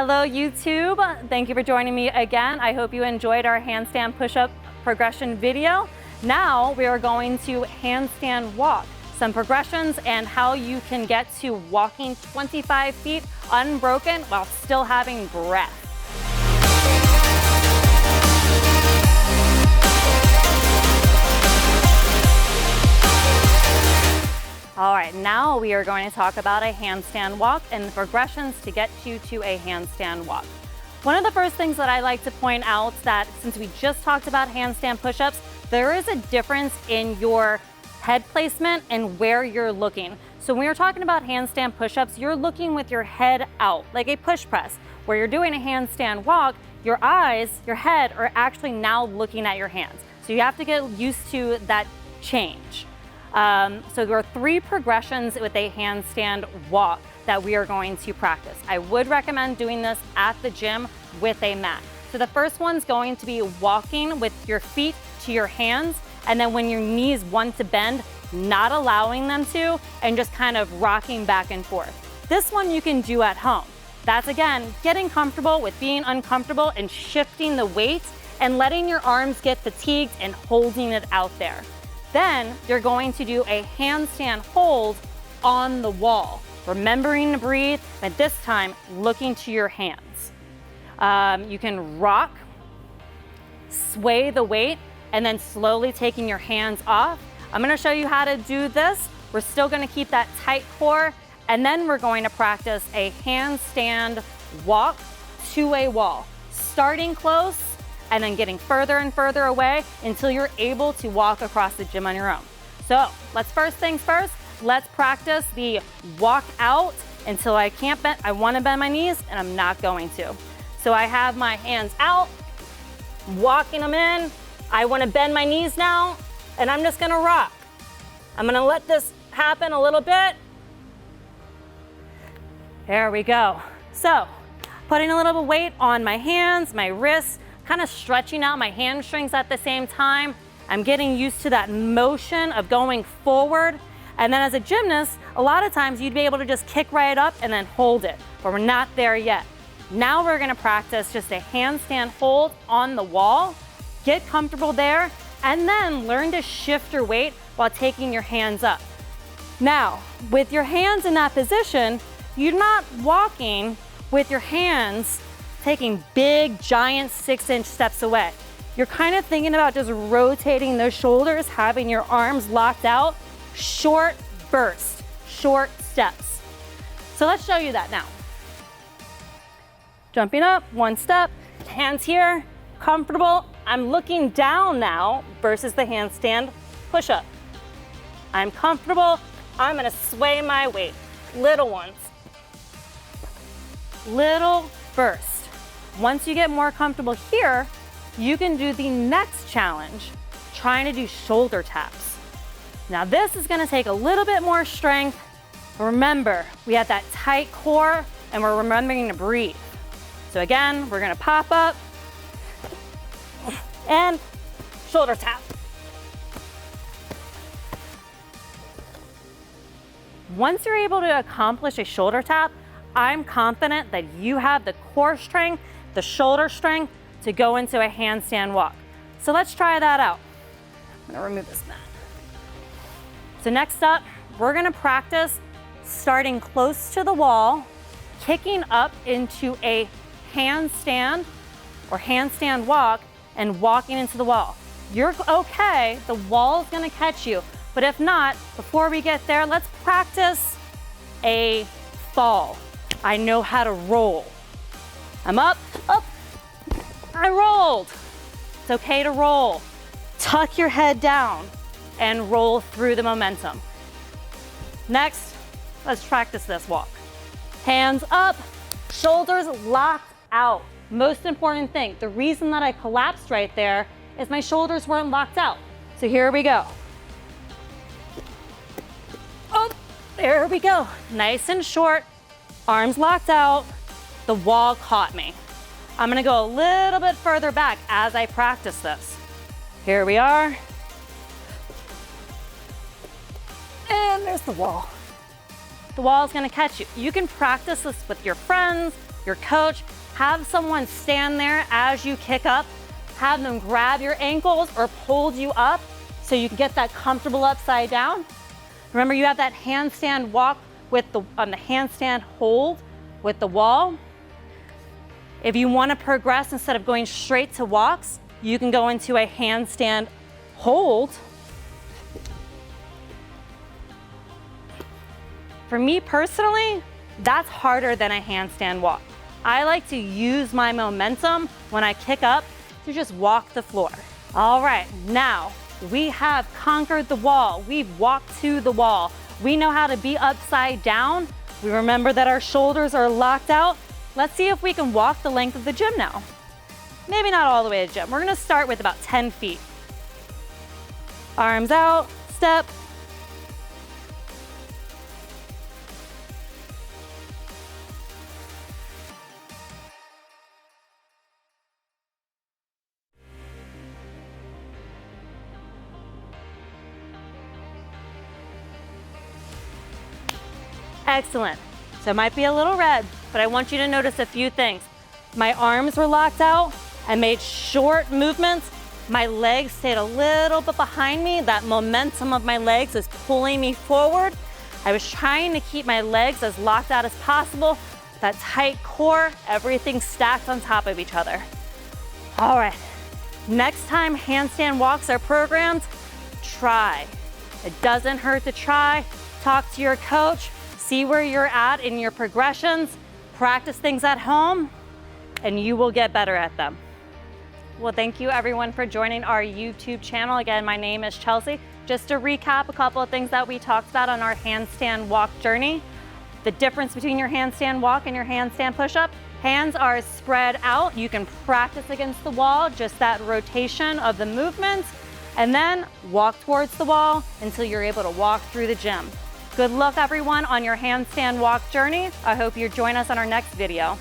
Hello YouTube, thank you for joining me again. I hope you enjoyed our handstand push-up progression video. Now we are going to handstand walk, some progressions and how you can get to walking 25 feet unbroken while still having breath. All right, now we are going to talk about a handstand walk and the progressions to get you to a handstand walk. One of the first things that I like to point out that since we just talked about handstand push-ups, there is a difference in your head placement and where you're looking. So when you're talking about handstand push-ups, you're looking with your head out, like a push press. Where you're doing a handstand walk, your eyes, your head are actually now looking at your hands. So you have to get used to that change. So there are 3 progressions with a handstand walk that we are going to practice. I would recommend doing this at the gym with a mat. So the first one's going to be walking with your feet to your hands, and then when your knees want to bend, not allowing them to, and just kind of rocking back and forth. This one you can do at home. That's again, getting comfortable with being uncomfortable and shifting the weight and letting your arms get fatigued and holding it out there. Then you're going to do a handstand hold on the wall, remembering to breathe, but this time looking to your hands. You can rock, sway the weight, and then slowly taking your hands off. I'm gonna show you how to do this. We're still gonna keep that tight core, and then we're going to practice a handstand walk to a wall, starting close, and then getting further and further away until you're able to walk across the gym on your own. So let's first things first, let's practice the walk out until I can't bend, I wanna bend my knees and I'm not going to. So I have my hands out, walking them in. I wanna bend my knees now and I'm just gonna rock. I'm gonna let this happen a little bit. There we go. So putting a little bit of weight on my hands, my wrists, kind of stretching out my hamstrings at the same time. I'm getting used to that motion of going forward. And then as a gymnast, a lot of times you'd be able to just kick right up and then hold it, but we're not there yet. Now we're gonna practice just a handstand hold on the wall, get comfortable there, and then learn to shift your weight while taking your hands up. Now, with your hands in that position, you're not walking with your hands taking big, giant 6-inch steps away. You're kind of thinking about just rotating those shoulders, having your arms locked out, short burst, short steps. So let's show you that now. Jumping up, 1 step, hands here, comfortable. I'm looking down now versus the handstand push-up. I'm comfortable, I'm gonna sway my weight. Little ones. Little burst. Once you get more comfortable here, you can do the next challenge, trying to do shoulder taps. Now this is gonna take a little bit more strength. Remember, we have that tight core and we're remembering to breathe. So again, we're gonna pop up and shoulder tap. Once you're able to accomplish a shoulder tap, I'm confident that you have the core strength, the shoulder strength to go into a handstand walk. So let's try that out. I'm gonna remove this mat. So next up, we're gonna practice starting close to the wall, kicking up into a handstand or handstand walk and walking into the wall. You're okay, the wall is gonna catch you, but if not, before we get there, let's practice a fall. I know how to roll. I'm up, I rolled. It's okay to roll. Tuck your head down and roll through the momentum. Next, let's practice this walk. Hands up, shoulders locked out. Most important thing, the reason that I collapsed right there is my shoulders weren't locked out. So here we go. Oh, there we go. Nice and short, arms locked out, the wall caught me. I'm gonna go a little bit further back as I practice this. Here we are. And there's the wall. The wall is gonna catch you. You can practice this with your friends, your coach, have someone stand there as you kick up, have them grab your ankles or hold you up so you can get that comfortable upside down. Remember, you have that handstand walk on the handstand hold with the wall. If you want to progress, instead of going straight to walks, you can go into a handstand hold. For me personally, that's harder than a handstand walk. I like to use my momentum when I kick up to just walk the floor. All right, now we have conquered the wall. We've walked to the wall. We know how to be upside down. We remember that our shoulders are locked out. Let's see if we can walk the length of the gym now. Maybe not all the way to the gym. We're gonna start with about 10 feet. Arms out, step. Excellent. So it might be a little red, but I want you to notice a few things. My arms were locked out. I made short movements. My legs stayed a little bit behind me. That momentum of my legs is pulling me forward. I was trying to keep my legs as locked out as possible. That tight core, everything stacked on top of each other. All right, next time handstand walks are programmed, try. It doesn't hurt to try. Talk to your coach. See where you're at in your progressions, practice things at home, and you will get better at them. Well, thank you everyone for joining our YouTube channel. Again, my name is Chelsea. Just to recap a couple of things that we talked about on our handstand walk journey. The difference between your handstand walk and your handstand push-up. Hands are spread out. You can practice against the wall, just that rotation of the movement, and then walk towards the wall until you're able to walk through the gym. Good luck everyone on your handstand walk journey. I hope you join us on our next video.